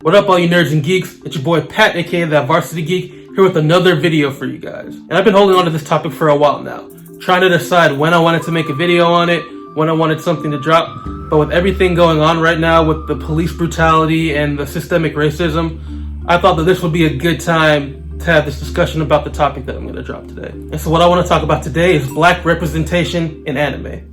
What up, all you nerds and geeks? It's your boy Pat, aka That Varsity Geek, here with another video for you guys. And I've been holding on to this topic for a while now, trying to decide when I wanted to make a video on it, when I wanted something to drop. But with everything going on right now with the police brutality and the systemic racism, I thought that this would be a good time to have this discussion about the topic that I'm going to drop today. And so what I want to talk about today is black representation in anime.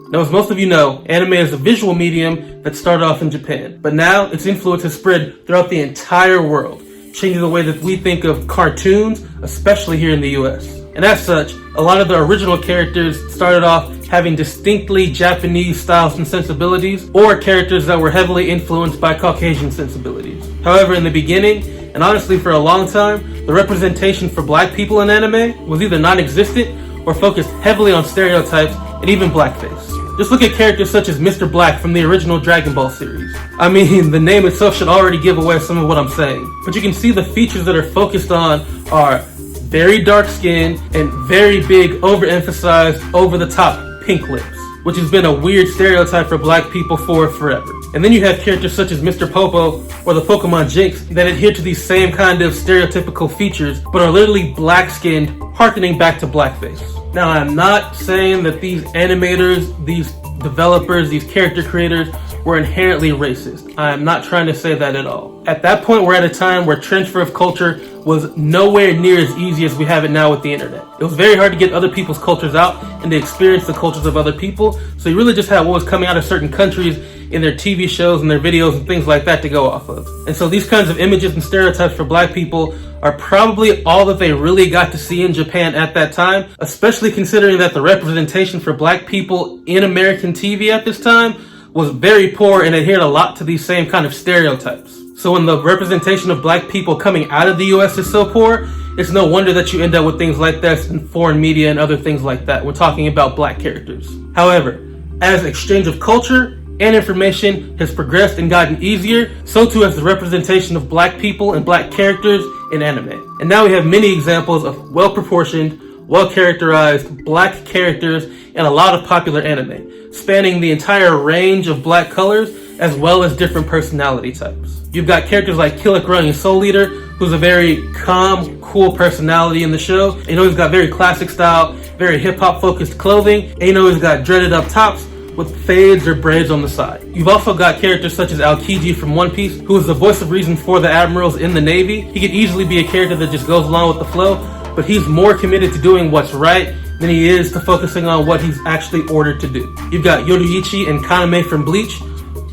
Now, as most of you know, anime is a visual medium that started off in Japan, but now its influence has spread throughout the entire world, changing the way that we think of cartoons, especially here in the US. And as such, a lot of the original characters started off having distinctly Japanese styles and sensibilities, or characters that were heavily influenced by Caucasian sensibilities. However, in the beginning, and honestly for a long time, the representation for black people in anime was either non-existent or focused heavily on stereotypes and even blackface. Just look at characters such as Mr. Black from the original Dragon Ball series. I mean, the name itself should already give away some of what I'm saying. But you can see the features that are focused on are very dark skin and very big, overemphasized, over-the-top pink lips, which has been a weird stereotype for black people for forever. And then you have characters such as Mr. Popo or the Pokemon Jinx that adhere to these same kind of stereotypical features, but are literally black-skinned, harkening back to blackface. Now, I'm not saying that these animators, these developers, these character creators were inherently racist. I'm not trying to say that at all. At that point, we're at a time where transfer of culture was nowhere near as easy as we have it now with the internet. It was very hard to get other people's cultures out and to experience the cultures of other people. So you really just had what was coming out of certain countries in their TV shows and their videos and things like that to go off of. And so these kinds of images and stereotypes for black people are probably all that they really got to see in Japan at that time, especially considering that the representation for black people in American TV at this time was very poor and adhered a lot to these same kind of stereotypes. So when the representation of black people coming out of the US is so poor, it's no wonder that you end up with things like this in foreign media and other things like that. We're talking about black characters. However, as exchange of culture and information has progressed and gotten easier, so too has the representation of black people and black characters in anime. And now we have many examples of well-proportioned, well-characterized black characters in a lot of popular anime, spanning the entire range of black colors as well as different personality types. You've got characters like Killick Running Soul Eater, who's a very calm, cool personality in the show. And he's got very classic style, very hip-hop focused clothing, and he's got dreaded up tops with fades or braids on the side. You've also got characters such as Aokiji from One Piece, who is the voice of reason for the admirals in the Navy. He could easily be a character that just goes along with the flow, but he's more committed to doing what's right than he is to focusing on what he's actually ordered to do. You've got Yoruichi and Kaname from Bleach,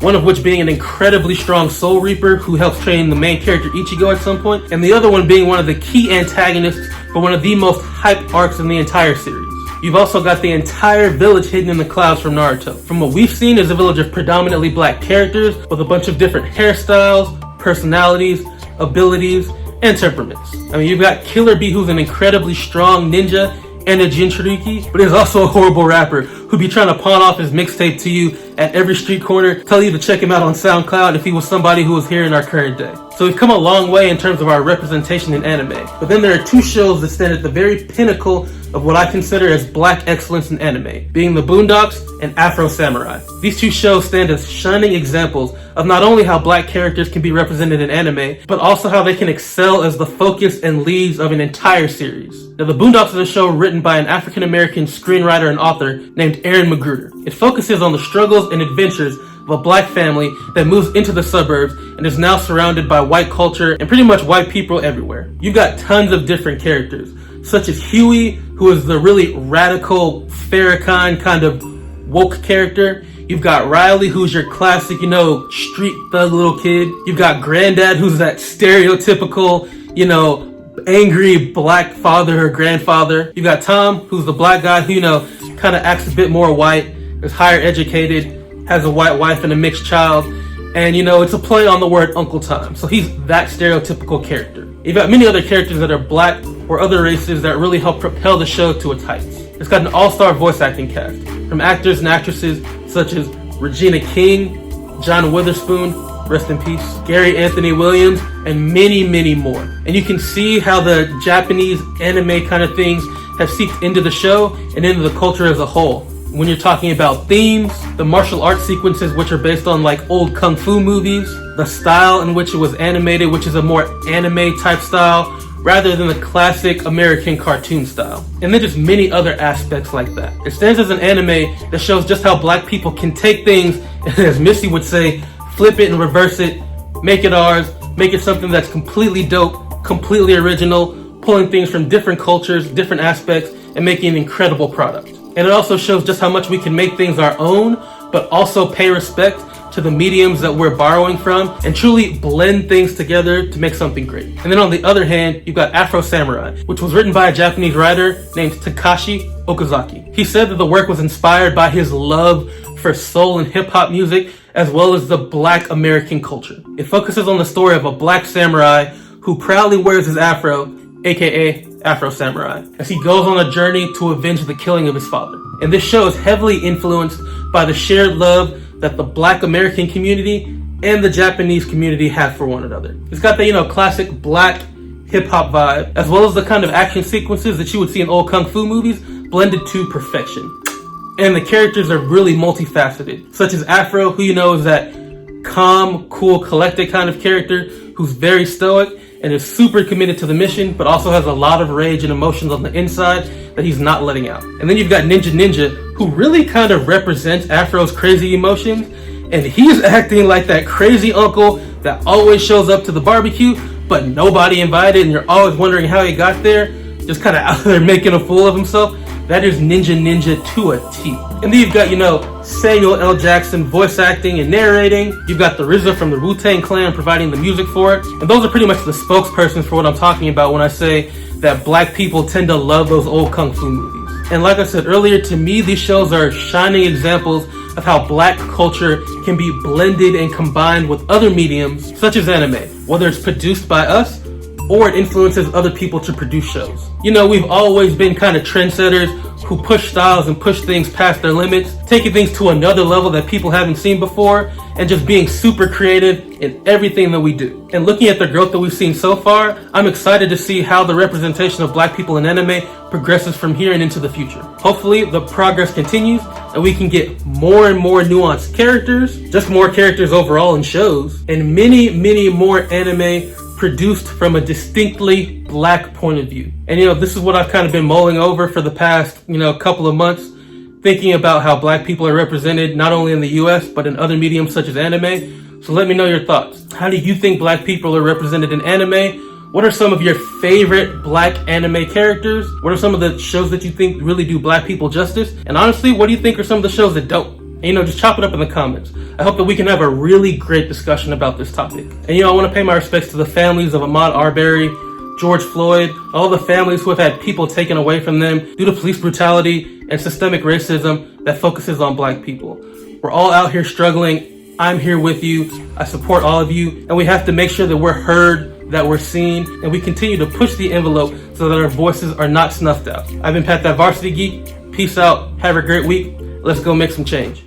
one of which being an incredibly strong Soul Reaper who helps train the main character Ichigo at some point, and the other one being one of the key antagonists for one of the most hyped arcs in the entire series. You've also got the entire village hidden in the clouds from Naruto. From what we've seen is a village of predominantly black characters with a bunch of different hairstyles, personalities, abilities, and temperaments. I mean, you've got Killer Bee, who's an incredibly strong ninja and a Jinchuriki, but he's also a horrible rapper who'd be trying to pawn off his mixtape to you at every street corner, tell you to check him out on SoundCloud if he was somebody who was here in our current day. So we've come a long way in terms of our representation in anime. But then there are two shows that stand at the very pinnacle of what I consider as black excellence in anime, being The Boondocks and Afro Samurai. These two shows stand as shining examples of not only how black characters can be represented in anime, but also how they can excel as the focus and leads of an entire series. Now, The Boondocks is a show written by an African-American screenwriter and author named Aaron Magruder. It focuses on the struggles and adventures of a black family that moves into the suburbs and is now surrounded by white culture and pretty much white people everywhere. You've got tons of different characters, such as Huey, who is the really radical Farrakhan kind of woke character. You've got Riley, who's your classic, street thug little kid. You've got Granddad, who's that stereotypical, angry black father or grandfather. You've got Tom, who's the black guy who, kind of acts a bit more white, is higher educated, has a white wife and a mixed child, and it's a play on the word Uncle Tom. So he's that stereotypical character. You've got many other characters that are black or other races that really help propel the show to its heights. It's got an all-star voice acting cast, from actors and actresses such as Regina King, John Witherspoon, rest in peace, Gary Anthony Williams, and many, many more. And you can see how the Japanese anime kind of things have seeped into the show and into the culture as a whole. When you're talking about themes, the martial arts sequences, which are based on like old kung fu movies, the style in which it was animated, which is a more anime type style, rather than the classic American cartoon style. And then just many other aspects like that. It stands as an anime that shows just how black people can take things, as Missy would say, flip it and reverse it, make it ours, make it something that's completely dope, completely original, pulling things from different cultures, different aspects, and making an incredible product. And it also shows just how much we can make things our own, but also pay respect to the mediums that we're borrowing from and truly blend things together to make something great. And then on the other hand, you've got Afro Samurai, which was written by a Japanese writer named Takashi Okazaki. He said that the work was inspired by his love for soul and hip hop music, as well as the Black American culture. It focuses on the story of a black samurai who proudly wears his afro, aka Afro Samurai, as he goes on a journey to avenge the killing of his father. And this show is heavily influenced by the shared love that the Black American community and the Japanese community have for one another. It's got the, classic black hip-hop vibe, as well as the kind of action sequences that you would see in old kung fu movies, blended to perfection. And the characters are really multifaceted, such as Afro, who is that calm, cool, collected kind of character who's very stoic and is super committed to the mission, but also has a lot of rage and emotions on the inside that he's not letting out. And then you've got Ninja, who really kind of represents Afro's crazy emotions, and he's acting like that crazy uncle that always shows up to the barbecue, but nobody invited, and you're always wondering how he got there, just kind of out there making a fool of himself. That is Ninja to a T. And then you've got, Samuel L. Jackson voice acting and narrating. You've got the RZA from the Wu-Tang Clan providing the music for it. And those are pretty much the spokespersons for what I'm talking about when I say that black people tend to love those old kung fu movies. And like I said earlier, to me, these shows are shining examples of how black culture can be blended and combined with other mediums, such as anime, whether it's produced by us or it influences other people to produce shows. We've always been kind of trendsetters who push styles and push things past their limits, taking things to another level that people haven't seen before, and just being super creative in everything that we do. And looking at the growth that we've seen so far, I'm excited to see how the representation of black people in anime progresses from here and into the future. Hopefully, the progress continues, and we can get more and more nuanced characters, just more characters overall in shows, and many, many more anime produced from a distinctly black point of view. And this is what I've kind of been mulling over for the past, couple of months, thinking about how black people are represented not only in the US, but in other mediums such as anime. So let me know your thoughts. How do you think black people are represented in anime? What are some of your favorite black anime characters? What are some of the shows that you think really do black people justice? And honestly, what do you think are some of the shows that don't? And, just chop it up in the comments. I hope that we can have a really great discussion about this topic. And, I want to pay my respects to the families of Ahmaud Arbery, George Floyd, all the families who have had people taken away from them due to police brutality and systemic racism that focuses on black people. We're all out here struggling. I'm here with you. I support all of you. And we have to make sure that we're heard, that we're seen, and we continue to push the envelope so that our voices are not snuffed out. I've been Pat That Varsity Geek. Peace out. Have a great week. Let's go make some change.